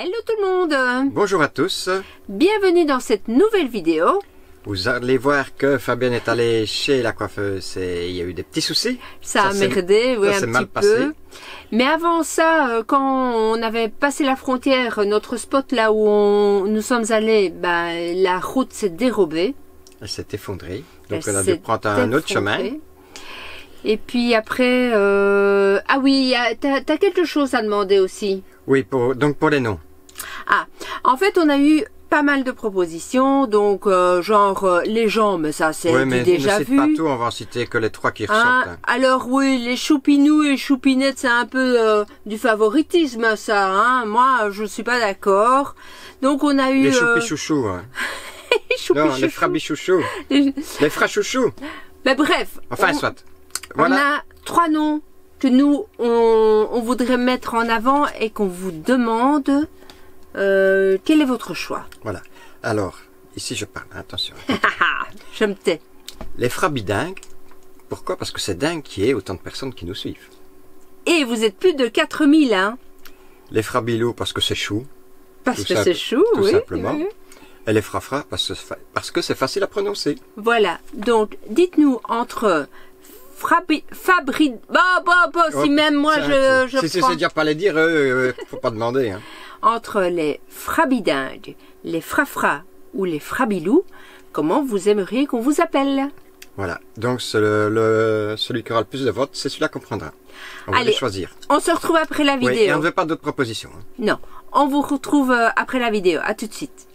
Hello tout le monde! Bonjour à tous. Bienvenue dans cette nouvelle vidéo. Vous allez voir que Fabienne est allée chez la coiffeuse et il y a eu des petits soucis. Ça a merdé, oui, un petit peu. Mais avant ça, quand on avait passé la frontière, notre spot là où nous sommes allés, la route s'est dérobée. Elle s'est effondrée. Donc on a dû prendre un autre chemin. Et puis après, ah oui, t'as quelque chose à demander aussi. Oui, donc pour les noms. Ah, en fait, on a eu pas mal de propositions, donc les gens, mais ça c'est déjà vu. Pas tout, on va en citer que les trois qui ressortent. Alors oui, les choupinous et choupinettes, c'est un peu du favoritisme ça, hein. Moi, je suis pas d'accord. Donc on a eu... Les choupi-chouchous. Hein. Non, les frabichouchous. Les frachouchous. Mais bref. Enfin, soit. Voilà. On a 3 noms que nous, on voudrait mettre en avant et qu'on vous demande quel est votre choix. Voilà. Alors, ici je parle, attention. Je me tais. Les frabidingues. Pourquoi? Parce que c'est dingue qu'il y ait autant de personnes qui nous suivent. Et vous êtes plus de 4000, hein. Les frabilous parce que c'est chou. Parce que c'est chou, oui. Tout simplement. Oui. Et les frafras parce que c'est facile à prononcer. Voilà. Donc, dites-nous entre... si même moi je si c'est dire pas les dire, faut pas demander. Hein. Entre les frabidingues, les frafras ou les frabilous, comment vous aimeriez qu'on vous appelle? Voilà, donc celui qui aura le plus de votes, c'est celui-là qu'on prendra. On va les choisir. On se retrouve après la vidéo. Oui, et on ne veut pas d'autres propositions. Hein. Non, on vous retrouve après la vidéo. À tout de suite.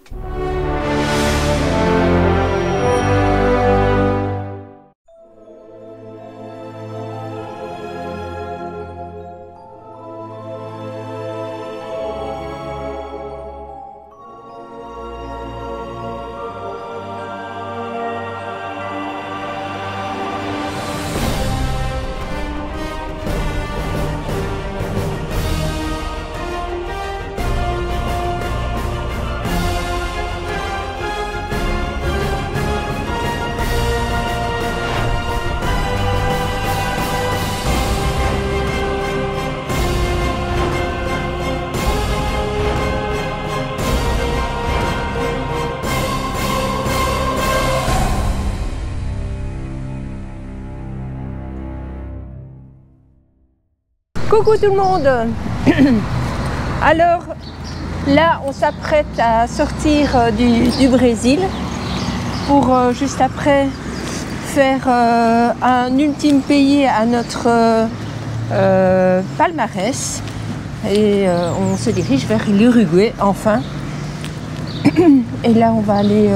Coucou tout le monde. Alors là on s'apprête à sortir du Brésil pour juste après faire un ultime pays à notre palmarès et on se dirige vers l'Uruguay enfin. Et là on va aller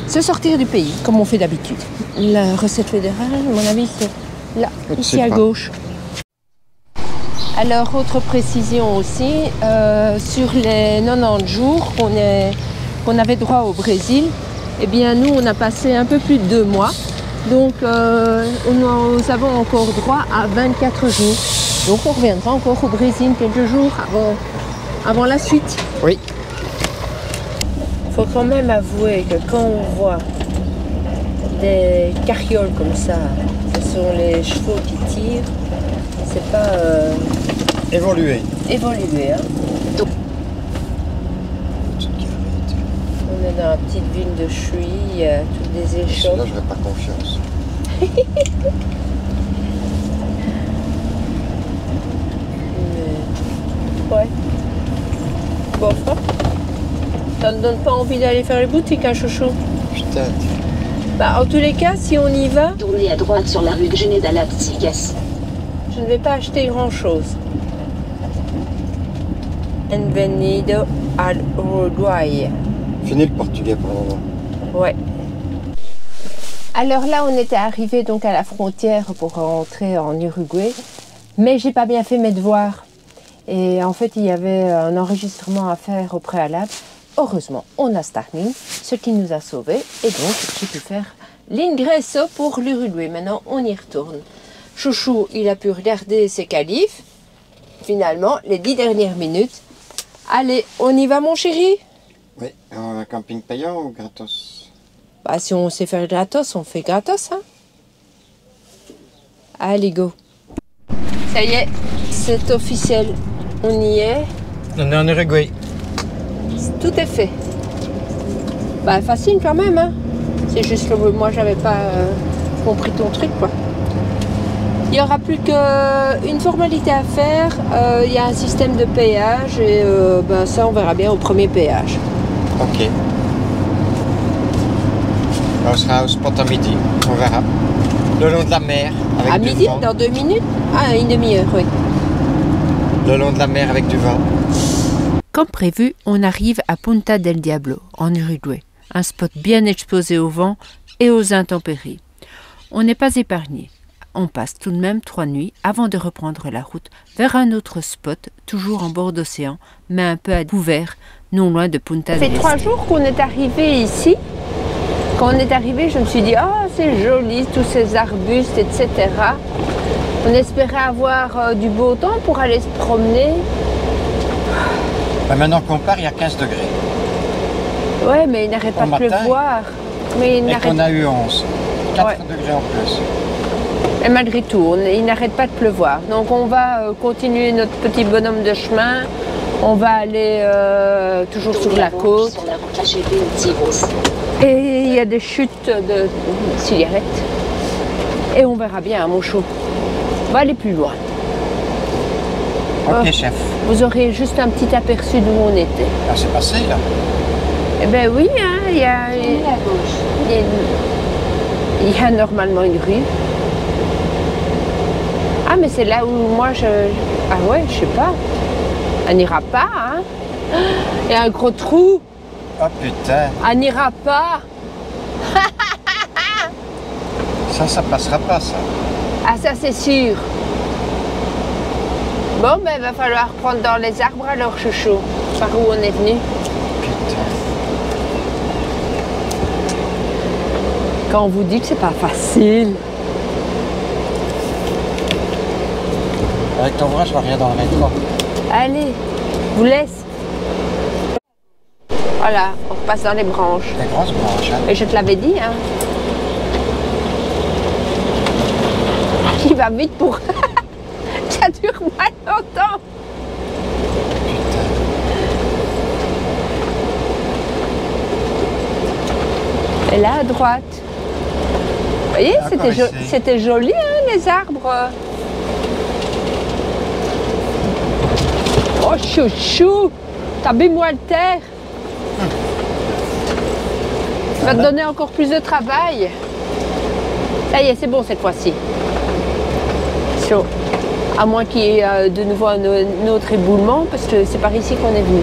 se sortir du pays comme on fait d'habitude. La recette fédérale, à mon avis c'est là, ici à gauche. Alors, autre précision aussi, sur les 90 jours qu'on avait droit au Brésil, eh bien nous on a passé un peu plus de 2 mois, donc nous avons encore droit à 24 jours. Donc on reviendra encore au Brésil quelques jours avant la suite. Oui. Il faut quand même avouer que quand on voit des carrioles comme ça, ce sont les chevaux qui tirent, c'est pas... Évoluer. Évoluer, hein. On est dans la petite ville de Chuy, il y a toutes des échoppes. Là, je n'aurais pas confiance. Mais... Ouais. Bon, enfin. Ça ne donne pas envie d'aller faire les boutiques, hein, chouchou? Peut-être. En tous les cas, si on y va... Tournez à droite sur la rue de General Sigas. Je ne vais pas acheter grand-chose. Bienvenido al Uruguay. Fini le portugais pour le moment. Ouais. Alors là, on était arrivé donc à la frontière pour rentrer en Uruguay, mais j'ai pas bien fait mes devoirs. Et en fait, il y avait un enregistrement à faire au préalable. Heureusement, on a Starlink, ce qui nous a sauvés, et donc j'ai pu faire l'ingresso pour l'Uruguay. Maintenant, on y retourne. Chouchou, il a pu regarder ses qualifs. Finalement, les 10 dernières minutes. Allez, on y va mon chéri? Oui, un camping payant ou gratos? Si on sait faire gratos, on fait gratos, hein. Allez, go. Ça y est, c'est officiel. On y est. On est en Uruguay. tout est fait. Bah facile quand même, hein. C'est juste que moi j'avais pas compris ton truc, quoi. Il n'y aura plus qu'une formalité à faire. Il y a un système de péage et ben, ça on verra bien au premier péage. Ok. On sera au spot à midi, on verra. Le long de la mer, avec à du midi, vent. dans 2 minutes? Ah, une demi-heure, oui. Le long de la mer avec du vent. Comme prévu, on arrive à Punta del Diablo, en Uruguay, un spot bien exposé au vent et aux intempéries. On n'est pas épargné. On passe tout de même 3 nuits avant de reprendre la route vers un autre spot, toujours en bord d'océan, mais un peu à couvert, non loin de Punta del Este. Ça fait 3 jours qu'on est arrivé ici. Quand on est arrivé, je me suis dit, oh, c'est joli, tous ces arbustes, etc. On espérait avoir du beau temps pour aller se promener. Ben maintenant qu'on part, il y a 15 degrés. Ouais, mais il n'arrête pas de pleuvoir. Mais il et qu'on a eu 11. 4 degrés en plus. Et malgré tout, il n'arrête pas de pleuvoir. Donc on va continuer notre petit bonhomme de chemin. On va aller toujours sur la côte. Et il y a des chutes de cigarettes. Et on verra bien, mon chou. On va aller plus loin. Ok, chef. Vous aurez juste un petit aperçu d'où on était. Ah, c'est passé, là? Eh bien oui, hein, il y a normalement une rue. Ah, mais c'est là où moi je... Ah ouais, je sais pas. Elle n'ira pas, hein. Il y a un gros trou. Oh putain. Elle n'ira pas. Ça passera pas, ça. Ah, ça c'est sûr. Bon, ben il va falloir prendre dans les arbres alors, chouchou. Par où on est venu. Putain. Quand on vous dit que c'est pas facile. Avec ton bras, je vois rien dans le métro. Allez, vous laisse. Voilà, on repasse dans les branches. Des grosses branches, hein. Et je te l'avais dit, hein. Il va vite pour... Ça dure moins longtemps. Putain. Et là, à droite. Vous voyez, Encore c'était joli, hein, les arbres. Oh, chouchou, t'habilles-moi le terre. Ça va te donner encore plus de travail. Ça y est, c'est bon cette fois-ci. Chaud. À moins qu'il y ait de nouveau un autre éboulement, parce que c'est par ici qu'on est venu.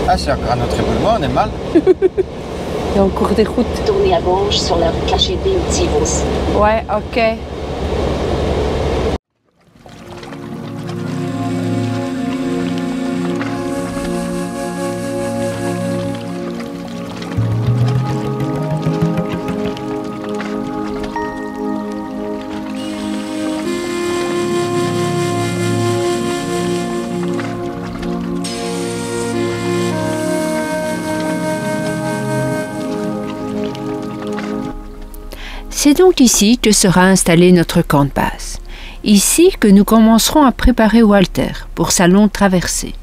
Ah, c'est encore un autre éboulement, on est mal. Il y a encore des routes. Tournez à gauche sur la rue Cachete Utivos. Ouais, ok. C'est donc ici que sera installé notre camp de base. Ici que nous commencerons à préparer Walter pour sa longue traversée.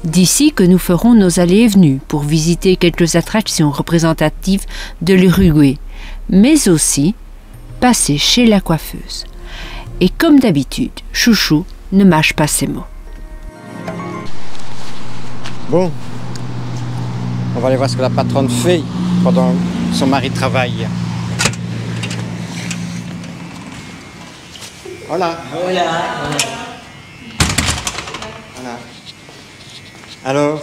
D'ici que nous ferons nos allées et venues pour visiter quelques attractions représentatives de l'Uruguay, mais aussi passer chez la coiffeuse. Et comme d'habitude, Chouchou ne mâche pas ses mots. Bon, on va aller voir ce que la patronne fait pendant que son mari travaille. Hola. Hola. Voilà. Alors,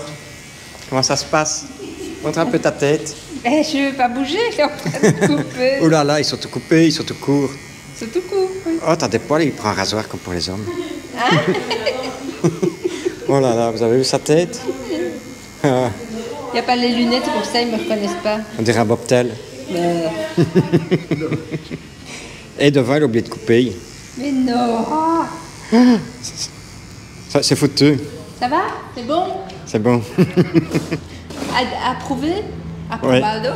comment ça se passe? Montre un peu ta tête. Eh, je ne veux pas bouger, je suis en train de couper. Oh là là, ils sont tout coupés, ils sont tout courts. C'est tout court, oui. Oh, t'as des poils, il prend un rasoir comme pour les hommes. Oh là là, vous avez vu sa tête? Il n'y a pas les lunettes, c'est pour ça ils ne me reconnaissent pas. On dirait un bobtail. Et devant, il a oublié de couper. Mais non. C'est foutu. Ça va? C'est bon? C'est bon. Approuvé? Approbado?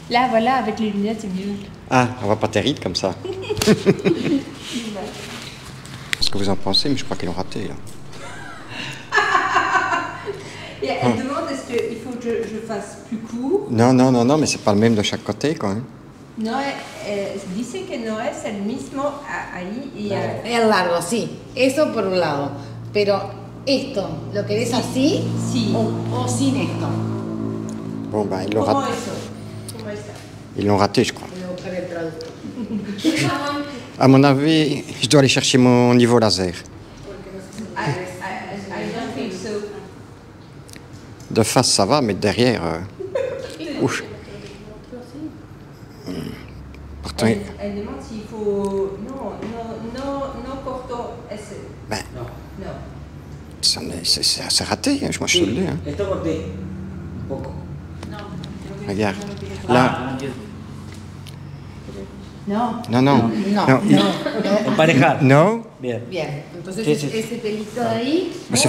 Là, voilà, avec les lunettes, c'est mieux. Ah, on va pas terrible comme ça. Ce que vous en pensez, mais je crois qu'ils l'ont raté, là. elle demande est-ce qu'il faut que je fasse plus court. Non, mais c'est pas le même de chaque côté, quoi. Hein. No, dice que no es el mismo ahí y es largo, sí. Eso por un lado. Pero esto, ¿lo querés así? Sí. O sin esto. Bon, ben, ils l'ont raté. Ils l'ont raté, je crois. À mon avis, je dois aller chercher mon niveau laser. De face, ça va, mais derrière... Ouch. Pourtant... Elle demande s'il faut... Non, corto ese. Ben, non. c'est raté, hein, moi je te le dis. Hein. Regarde, là... Non. Emparejar. Non. Bien. Bien, entonces ese pelito de ahí. C'est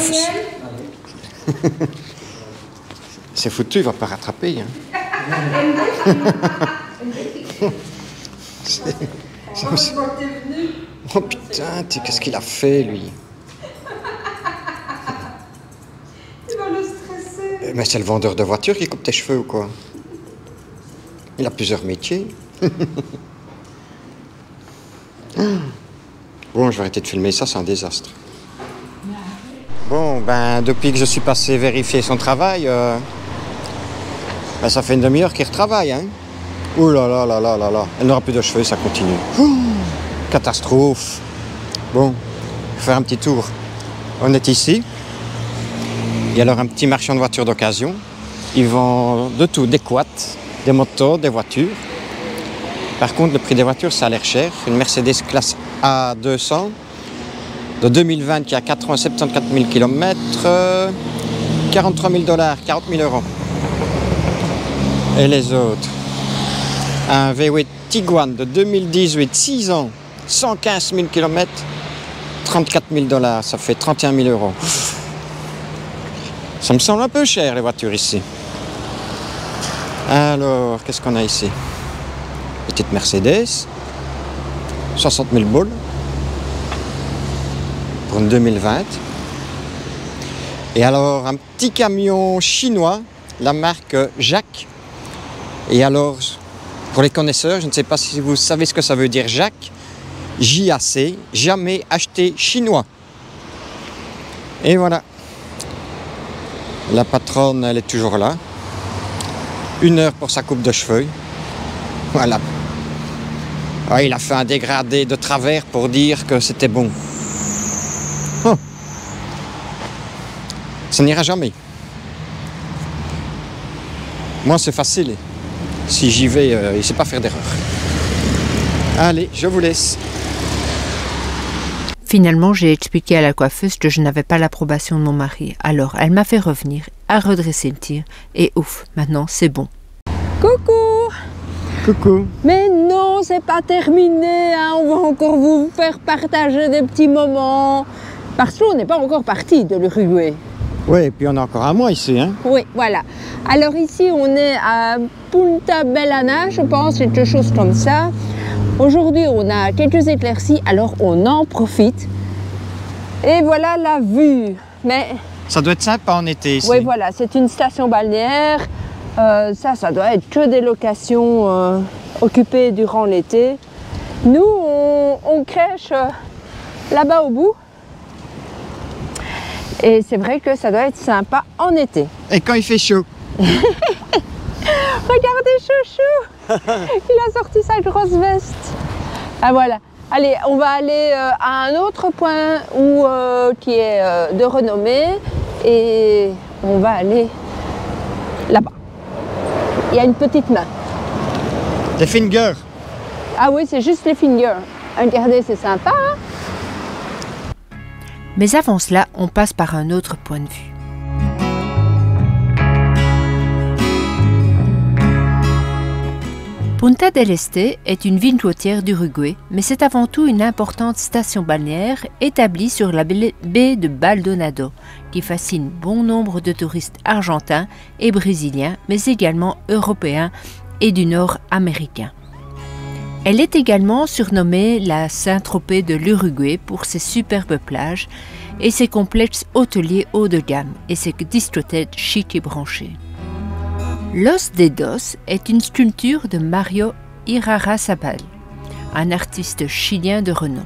c'est foutu, il va pas rattraper. Hein. Oh putain, qu'est-ce qu'il a fait, lui? Tu vas le stresser. Mais c'est le vendeur de voitures qui coupe tes cheveux ou quoi? Il a plusieurs métiers. Bon, je vais arrêter de filmer ça, c'est un désastre. Bon, ben, depuis que je suis passé vérifier son travail, ben, ça fait une demi-heure qu'il retravaille, hein. Ouh là là là là là là. Elle n'aura plus de cheveux, ça continue. Ouh, catastrophe. Bon, je vais faire un petit tour. On est ici. Il y a alors un petit marchand de voitures d'occasion. Ils vendent de tout, des quads, des motos, des voitures. Par contre, le prix des voitures, ça a l'air cher. Une Mercedes classe A200 de 2020 qui a 74 000 km, 43 000 $, 40 000 €. Et les autres? Un VW Tiguan de 2018, 6 ans, 115 000 km, 34 000 $, ça fait 31 000 €. Ça me semble un peu cher, les voitures ici. Alors, qu'est-ce qu'on a ici? Petite Mercedes, 60 000 boules pour une 2020. Et alors, un petit camion chinois, la marque Jacques. Et alors, pour les connaisseurs, je ne sais pas si vous savez ce que ça veut dire Jacques. JAC, jamais acheté chinois. Et voilà. La patronne, elle est toujours là. 1 heure pour sa coupe de cheveux. Voilà. Ah, il a fait un dégradé de travers pour dire que c'était bon. Oh. Ça n'ira jamais. Moi, c'est facile. Si j'y vais, il ne sait pas faire d'erreur. Allez, je vous laisse. Finalement, j'ai expliqué à la coiffeuse que je n'avais pas l'approbation de mon mari. Alors, elle m'a fait revenir, a redressé le tir, et ouf, maintenant, c'est bon. Coucou. Coucou. Mais non, c'est pas terminé, hein. On va encore vous faire partager des petits moments. Parce qu'on n'est pas encore parti de l'Uruguay. Oui, et puis on a encore un mois ici, hein. Oui, voilà. Alors ici, on est à Punta Bellana, je pense, quelque chose comme ça. Aujourd'hui, on a quelques éclaircies, alors on en profite. Et voilà la vue. Mais ça doit être sympa en été ici. oui, voilà, c'est une station balnéaire. Ça doit être que des locations occupées durant l'été. Nous, on crèche là-bas au bout. Et c'est vrai que ça doit être sympa en été. Et quand il fait chaud? Regardez Chouchou. Il a sorti sa grosse veste. Ah voilà. Allez, on va aller à un autre point qui est de renommée. Et on va aller là-bas. Il y a une petite main. Des fingers. Ah oui, c'est juste les fingers. Regardez, c'est sympa, hein? Mais avant cela, on passe par un autre point de vue. Punta del Este est une ville côtière d'Uruguay, mais c'est avant tout une importante station balnéaire établie sur la baie de Baldonado, qui fascine bon nombre de touristes argentins et brésiliens, mais également européens et du nord américain. Elle est également surnommée la Saint-Tropez de l'Uruguay pour ses superbes plages et ses complexes hôteliers haut de gamme et ses discothèques chic et branchées. Los Dedos est une sculpture de Mario Irarrázaval, un artiste chilien de renom.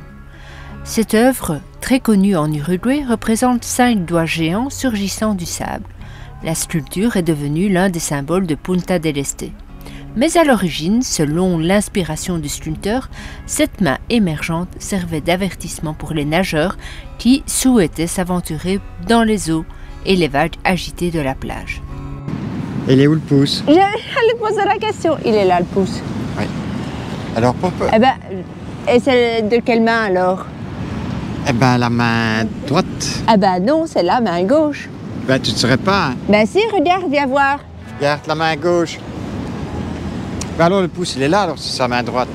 Cette œuvre, très connue en Uruguay, représente 5 doigts géants surgissant du sable. La sculpture est devenue l'un des symboles de Punta del Este. Mais à l'origine, selon l'inspiration du sculpteur, cette main émergente servait d'avertissement pour les nageurs qui souhaitaient s'aventurer dans les eaux et les vagues agitées de la plage. Il est où le pouce? J'allais te poser la question. Il est là, le pouce. Oui. Alors, pour peu. Eh ben, et c'est de quelle main alors? Eh ben, la main droite. Eh ben non, c'est la main gauche. Ben, tu ne saurais pas. Hein? Ben si, regarde, viens voir. Regarde la main gauche. Ben alors, le pouce, il est là, alors c'est sa main droite.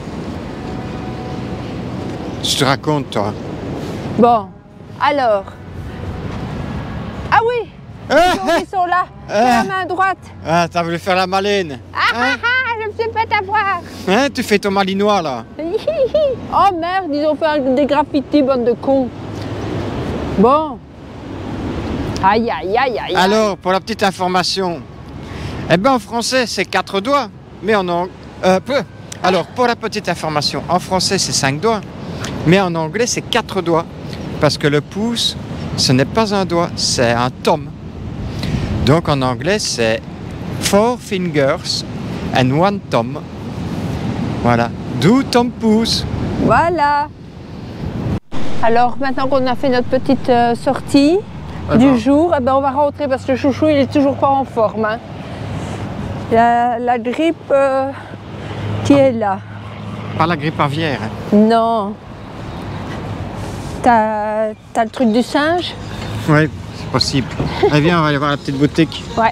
Je te raconte, toi. Bon, alors. Ah oui, ils sont là. C'est la main droite. Ah, t'as voulu faire la maline. Hein? Je me suis fait avoir. Hein, tu fais ton malinois, là. Oh merde, ils ont fait des graffitis, bande de cons. Bon. Aïe, aïe, aïe, aïe. Alors, pour la petite information, eh ben en français, c'est 4 doigts, mais en anglais... Alors, pour la petite information, en français, c'est 5 doigts, mais en anglais, c'est 4 doigts, parce que le pouce, ce n'est pas un doigt, c'est un thumb. Donc, en anglais, c'est 4 fingers and 1 thumb. Voilà, d'où thumb pouce. Voilà. Alors, maintenant qu'on a fait notre petite sortie du jour, eh ben, on va rentrer parce que Chouchou, il est toujours pas en forme. Hein. La grippe qui est là. Pas la grippe aviaire. Hein. Non. T'as le truc du singe? Oui, c'est possible. Allez, viens, on va aller voir la petite boutique. Ouais.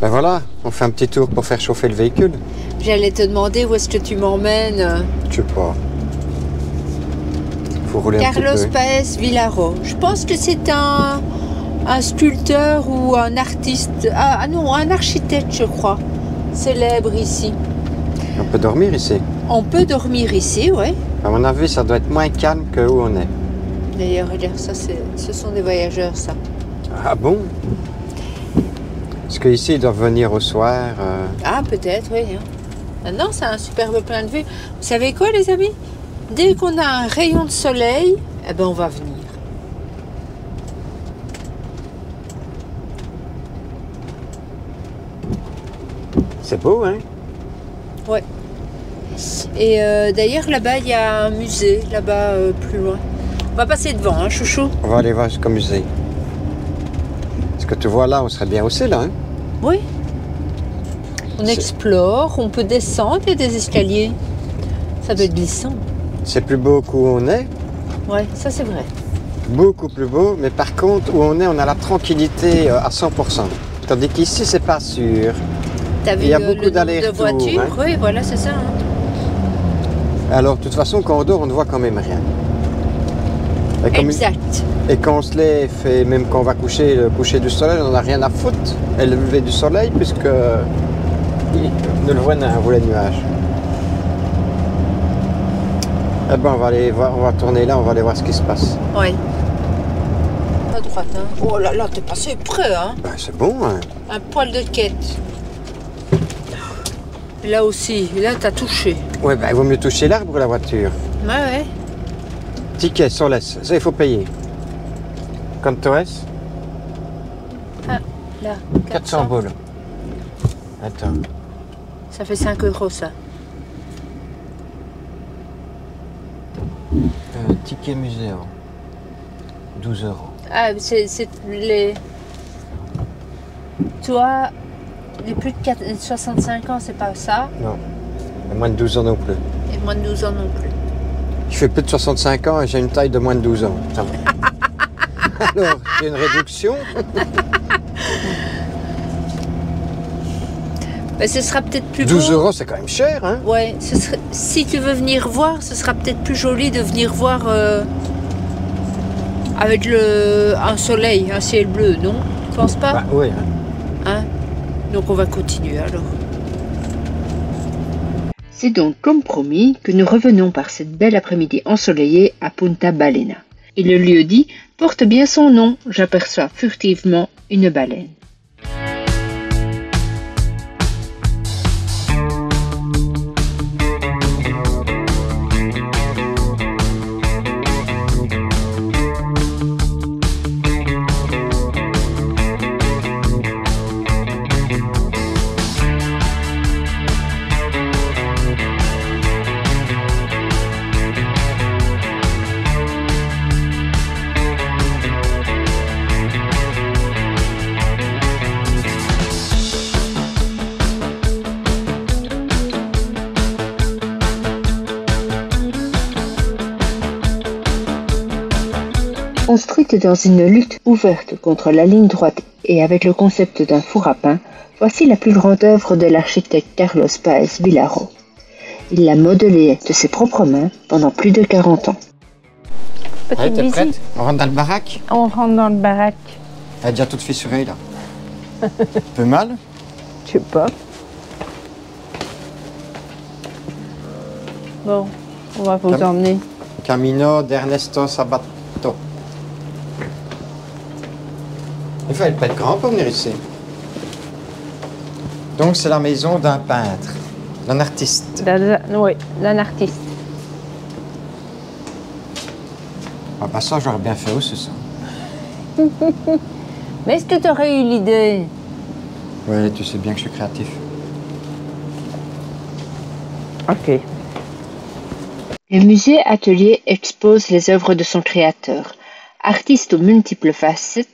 Ben voilà, on fait un petit tour pour faire chauffer le véhicule. J'allais te demander où est-ce que tu m'emmènes. Je sais pas. Faut rouler un Carlos petit peu. Paez Villaro. Je pense que c'est un sculpteur ou un artiste. Ah non, un architecte, je crois. Célèbre ici. On peut dormir ici. On peut dormir ici, oui. À mon avis, ça doit être moins calme que où on est. D'ailleurs, regarde, ça, ce sont des voyageurs, ça. Ah bon? Parce qu'ici, ils doivent venir au soir. Ah, peut-être, oui. Hein. Ah non, c'est un superbe plein de vue. Vous savez quoi, les amis? Dès qu'on a un rayon de soleil, eh ben, on va venir. C'est beau, hein? Ouais. Et d'ailleurs, là-bas, il y a un musée, là-bas, plus loin. On va passer devant, hein, Chouchou? On va aller voir jusqu'au musée. Parce que tu vois là, on serait bien aussi là, hein? Oui. On explore, on peut descendre, il y a des escaliers. Ça doit être glissant. C'est plus beau qu'où on est. Ouais, ça c'est vrai. Beaucoup plus beau, mais par contre, où on est, on a la tranquillité à 100%. Tandis qu'ici, c'est pas sûr. T'as vu Il y a le beaucoup nombre de d'allers-retours, voitures? hein. Oui, voilà, c'est ça. Hein. Alors, de toute façon, quand on dort, on ne voit quand même rien. Exact. Et quand on se lève, et même quand on va coucher, le coucher du soleil, on n'a rien à foutre. Et le lever du soleil, puisque nous le voit dans les nuages. Eh ben, on va aller voir, on va tourner là, on va aller voir ce qui se passe. Oui. À droite, hein. Oh là là, t'es passé près, hein. Ben, c'est bon, hein. Un poil de quête. Là aussi, là t'as touché. Ouais, ben, il vaut mieux toucher l'arbre ou la voiture. Ouais, ouais. Ticket, sur laisse, ça il faut payer. Quanto es? Ah, là. 400 boules. Attends. Ça fait 5 € ça. Ticket muséum. 12 €. Ah, c'est les... Toi, les plus de 65 ans, c'est pas ça. Non. Et moins de 12 ans non plus. Et moins de 12 ans non plus. Je fais plus de 65 ans et j'ai une taille de moins de 12 ans. Ça va. Alors, j'ai une réduction. Ben, ce sera peut-être plus 12 beau. €, c'est quand même cher, hein? Ouais, si tu veux venir voir, ce sera peut-être plus joli de venir voir avec un soleil, un ciel bleu, non? Tu penses pas? Bah, oui. Hein? Donc on va continuer alors. C'est donc comme promis que nous revenons par cette belle après-midi ensoleillée à Punta Balena. Et le lieu-dit porte bien son nom, j'aperçois furtivement une baleine. Construite dans une lutte ouverte contre la ligne droite et avec le concept d'un four à pain, voici la plus grande œuvre de l'architecte Carlos Páez Vilaro. Il l'a modelée de ses propres mains pendant plus de 40 ans. Allez, t'es prête? On rentre dans le baraque? On rentre dans le baraque. Elle est déjà toute fissurée là. Un peu mal? Je sais pas. Bon, on va vous emmener. Camino d'Ernesto Sabato. Il fallait pas être grand pour venir ici. Donc c'est la maison d'un peintre, d'un artiste. Oui, d'un artiste. Ah bah ça j'aurais bien fait aussi ça. Mais est-ce que tu aurais eu l'idée? Oui, tu sais bien que je suis créatif. Ok. Le musée Atelier expose les œuvres de son créateur. Artiste aux multiples facettes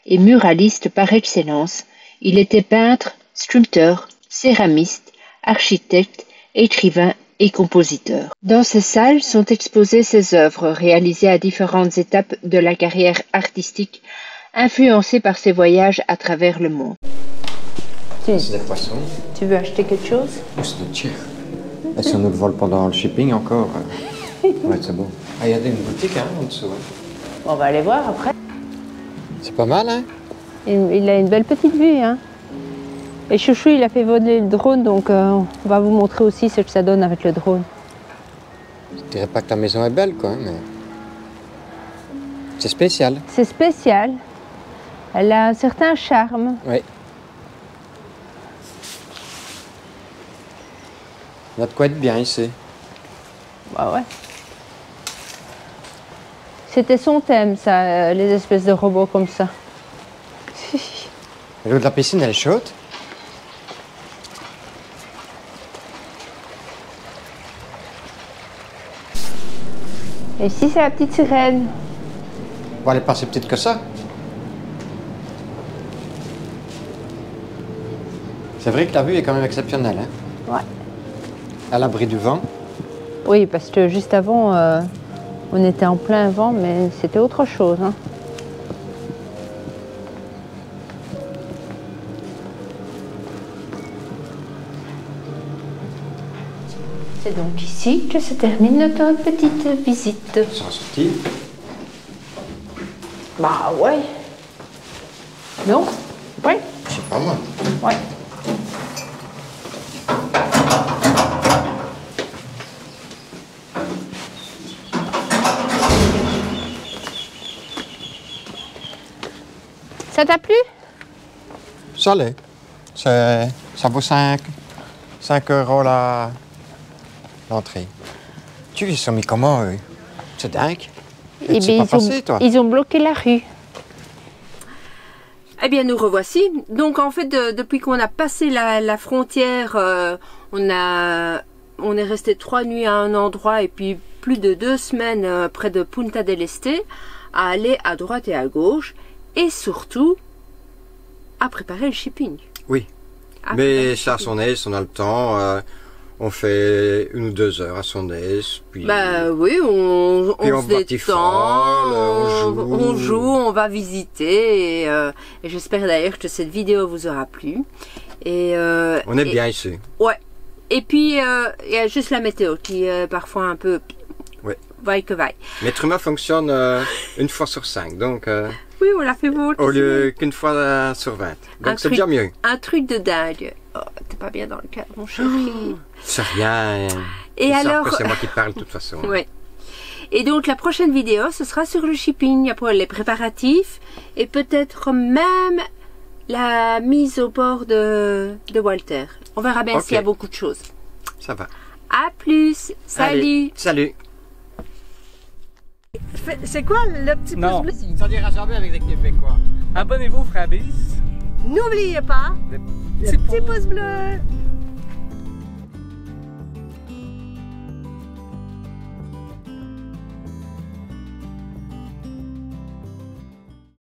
et muraliste par excellence, il était peintre, sculpteur, céramiste, architecte, écrivain et compositeur. Dans ces salles sont exposées ses œuvres réalisées à différentes étapes de la carrière artistique, influencées par ses voyages à travers le monde. C'est des poissons. Tu veux acheter quelque chose? Ou c'est de tir. Et si on nous le vole pendant le shipping encore, ouais, c'est bon. Ah, il y a une boutique hein, en dessous. Hein. On va aller voir après. C'est pas mal, hein? Il a une belle petite vue, hein. Et Chouchou, il a fait voler le drone, donc on va vous montrer aussi ce que ça donne avec le drone. Je dirais pas que ta maison est belle, quoi, mais... C'est spécial. C'est spécial. Elle a un certain charme. Oui. Il y a de quoi être bien ici. Bah ouais. C'était son thème, ça, les espèces de robots comme ça. L'eau de la piscine, elle est chaude. Et ici, c'est la petite sirène. Bon, elle n'est pas si petite que ça. C'est vrai que la vue est quand même exceptionnelle, hein? Ouais. À l'abri du vent. Oui, parce que juste avant, on était en plein vent, mais c'était autre chose, hein. C'est donc ici que se termine notre petite visite. Ça sorti. Bah ouais. Non? Ouais. Je sais pas moi. Ouais. Ça t'a plu? Ça l'est. Ça vaut 5 € l'entrée. Tu les as mis comment, eux? C'est dingue. Eh Tu sais bien, pas passer, toi? ils ont bloqué la rue. Eh bien, nous revoici. Donc, en fait, depuis qu'on a passé la frontière, on est resté 3 nuits à un endroit et puis plus de 2 semaines près de Punta del Este, à aller à droite et à gauche, et surtout à préparer le shipping. Oui. Mais c'est à son aise, on a le temps. On fait 1 ou 2 heures à son aise. Puis... Bah oui, on se détend, on joue, on va visiter. Et j'espère d'ailleurs que cette vidéo vous aura plu. Et, on est bien ici. Ouais. Et puis, il y a juste la météo qui est parfois un peu... Ouais. Vaille que vaille. Mais Truma fonctionne 1 fois sur 5, donc... Oui, on l'a fait beau. Au lieu qu'1 fois sur 20. Donc c'est déjà mieux. Un truc de dingue. Oh, t'es pas bien dans le cadre, mon chéri. C'est rien. Et Ils savent alors... que c'est moi qui parle de toute façon. Ouais. Et donc la prochaine vidéo, ce sera sur le shipping, après les préparatifs et peut-être même la mise au port de Walter. On verra bien s'il y a beaucoup de choses. Ça va. À plus. Salut. Allez, salut. C'est quoi le petit Non. pouce bleu? Ça dira jamais avec des Québécois. Abonnez-vous, frère Biz. N'oubliez pas, le petit pouce bleu.